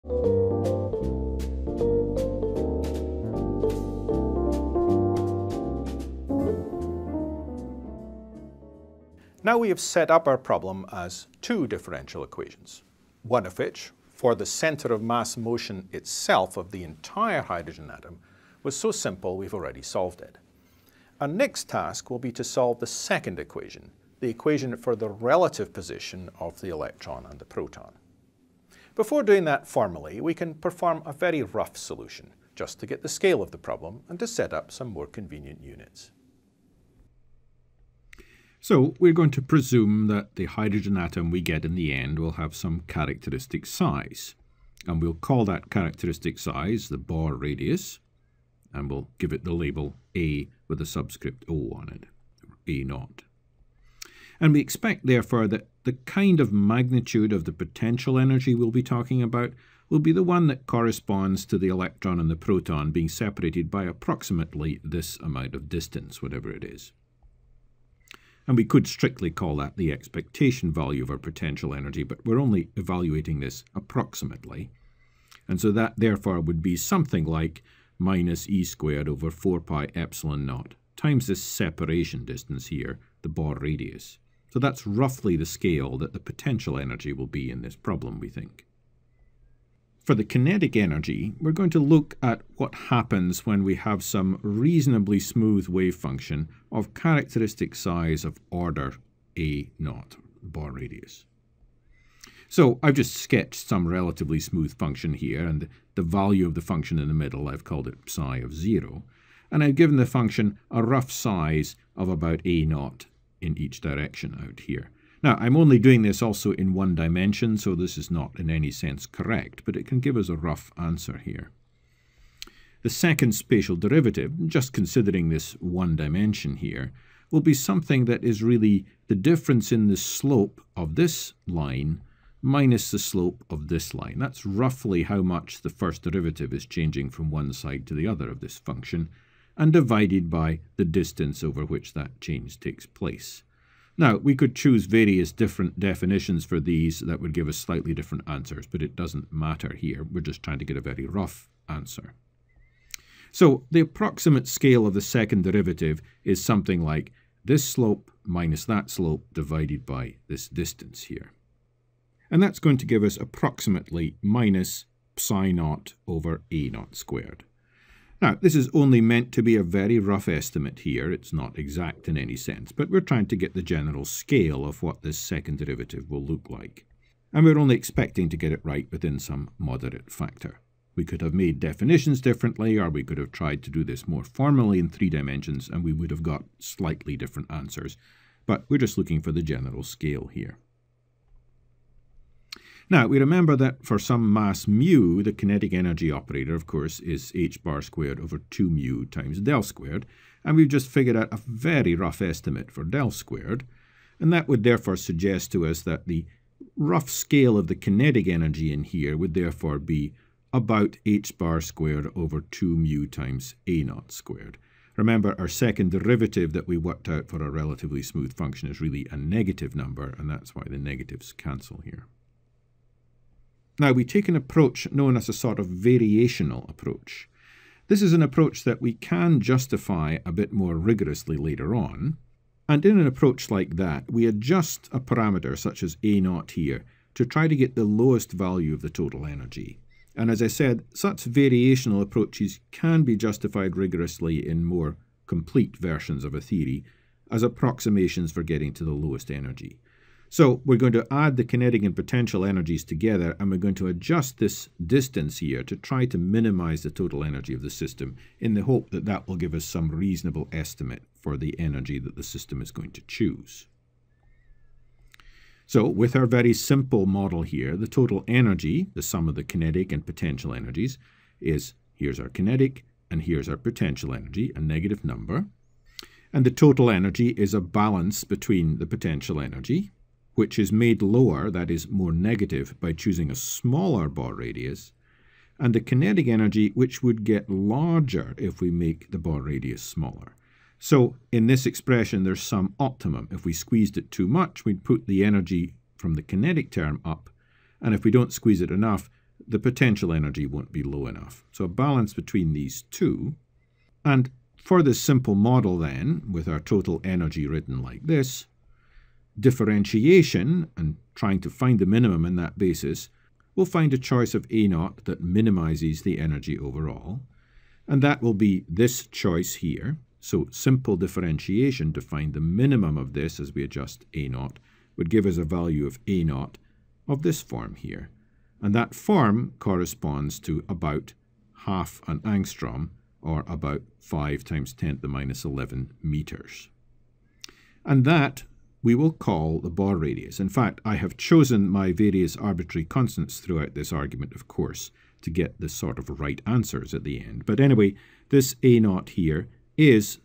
Now we have set up our problem as two differential equations, one of which, for the center of mass motion itself of the entire hydrogen atom, was so simple we've already solved it. Our next task will be to solve the second equation, the equation for the relative position of the electron and the proton. Before doing that formally, we can perform a very rough solution, just to get the scale of the problem and to set up some more convenient units. So we're going to presume that the hydrogen atom we get in the end will have some characteristic size. And we'll call that characteristic size the Bohr radius, and we'll give it the label A with a subscript O on it, or A0. And we expect, therefore, that the kind of magnitude of the potential energy we'll be talking about will be the one that corresponds to the electron and the proton being separated by approximately this amount of distance, whatever it is. And we could strictly call that the expectation value of our potential energy, but we're only evaluating this approximately. And so that, therefore, would be something like minus e squared over 4 pi epsilon naught times this separation distance here, the Bohr radius. So that's roughly the scale that the potential energy will be in this problem, we think. For the kinetic energy, we're going to look at what happens when we have some reasonably smooth wave function of characteristic size of order A0, Bohr radius. So I've just sketched some relatively smooth function here, and the value of the function in the middle, I've called it psi of 0. And I've given the function a rough size of about A0 in each direction out here. Now, I'm only doing this also in one dimension, so this is not in any sense correct, but it can give us a rough answer here. The second spatial derivative, just considering this one dimension here, will be something that is really the difference in the slope of this line minus the slope of this line. That's roughly how much the first derivative is changing from one side to the other of this function, and divided by the distance over which that change takes place. Now, we could choose various different definitions for these that would give us slightly different answers, but it doesn't matter here. We're just trying to get a very rough answer. So the approximate scale of the second derivative is something like this slope minus that slope divided by this distance here. And that's going to give us approximately minus psi naught over A0 squared. Now, this is only meant to be a very rough estimate here. It's not exact in any sense, but we're trying to get the general scale of what this second derivative will look like. And we're only expecting to get it right within some moderate factor. We could have made definitions differently, or we could have tried to do this more formally in 3 dimensions, and we would have got slightly different answers. But we're just looking for the general scale here. Now, we remember that for some mass mu, the kinetic energy operator, of course, is h bar squared over 2 mu times del squared, and we've just figured out a very rough estimate for del squared, and that would therefore suggest to us that the rough scale of the kinetic energy in here would therefore be about h bar squared over 2 mu times A0 squared. Remember, our second derivative that we worked out for a relatively smooth function is really a negative number, and that's why the negatives cancel here. Now, we take an approach known as a sort of variational approach. This is an approach that we can justify a bit more rigorously later on. And in an approach like that, we adjust a parameter such as A0 here to try to get the lowest value of the total energy. And as I said, such variational approaches can be justified rigorously in more complete versions of a theory as approximations for getting to the lowest energy. So we're going to add the kinetic and potential energies together, and we're going to adjust this distance here to try to minimize the total energy of the system in the hope that that will give us some reasonable estimate for the energy that the system is going to choose. So with our very simple model here, the total energy, the sum of the kinetic and potential energies, is here's our kinetic and here's our potential energy, a negative number. And the total energy is a balance between the potential energy, which is made lower, that is more negative, by choosing a smaller Bohr radius, and the kinetic energy, which would get larger if we make the Bohr radius smaller. So in this expression, there's some optimum. If we squeezed it too much, we'd put the energy from the kinetic term up, and if we don't squeeze it enough, the potential energy won't be low enough. So a balance between these two. And for this simple model then, with our total energy written like this, differentiation, and trying to find the minimum in that basis, we'll find a choice of A0 that minimizes the energy overall. And that will be this choice here. So simple differentiation to find the minimum of this as we adjust A0 would give us a value of A0 of this form here. And that form corresponds to about half an angstrom, or about 5 times 10 to the minus 11 meters. And that we will call the Bohr radius. In fact, I have chosen my various arbitrary constants throughout this argument, of course, to get the sort of right answers at the end. But anyway, this A0 here is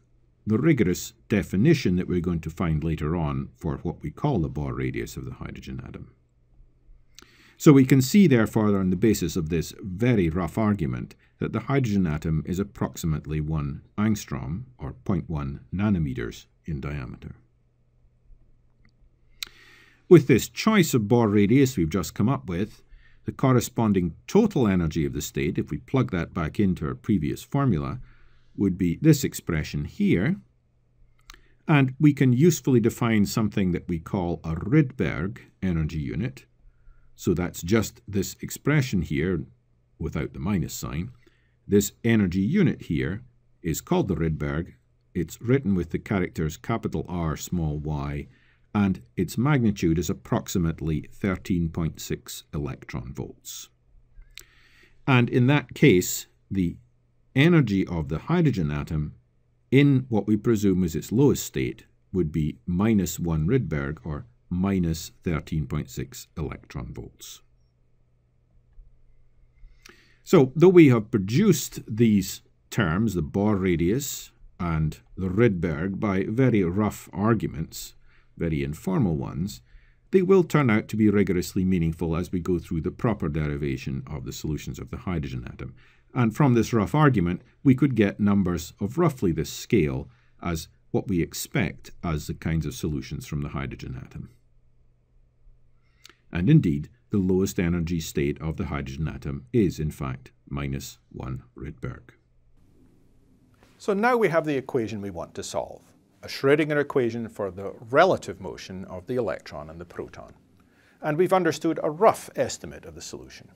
the rigorous definition that we're going to find later on for what we call the Bohr radius of the hydrogen atom. So we can see, therefore, on the basis of this very rough argument, that the hydrogen atom is approximately 1 angstrom, or 0.1 nanometers in diameter. With this choice of Bohr radius we've just come up with, the corresponding total energy of the state, if we plug that back into our previous formula, would be this expression here. And we can usefully define something that we call a Rydberg energy unit. So that's just this expression here without the minus sign. This energy unit here is called the Rydberg. It's written with the characters capital R, small y, and its magnitude is approximately 13.6 electron volts. And in that case, the energy of the hydrogen atom in what we presume is its lowest state would be minus 1 Rydberg, or minus 13.6 electron volts. So, though we have produced these terms, the Bohr radius and the Rydberg, by very rough arguments, very informal ones, they will turn out to be rigorously meaningful as we go through the proper derivation of the solutions of the hydrogen atom. And from this rough argument, we could get numbers of roughly this scale as what we expect as the kinds of solutions from the hydrogen atom. And indeed, the lowest energy state of the hydrogen atom is, in fact, minus 1 Rydberg. So now we have the equation we want to solve, a Schrödinger equation for the relative motion of the electron and the proton. And we've understood a rough estimate of the solution.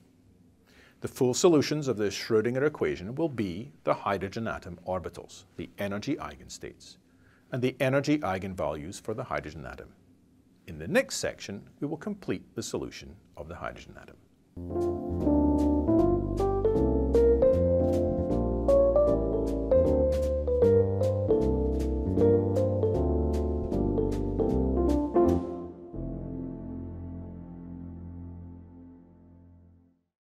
The full solutions of this Schrödinger equation will be the hydrogen atom orbitals, the energy eigenstates, and the energy eigenvalues for the hydrogen atom. In the next section, we will complete the solution of the hydrogen atom.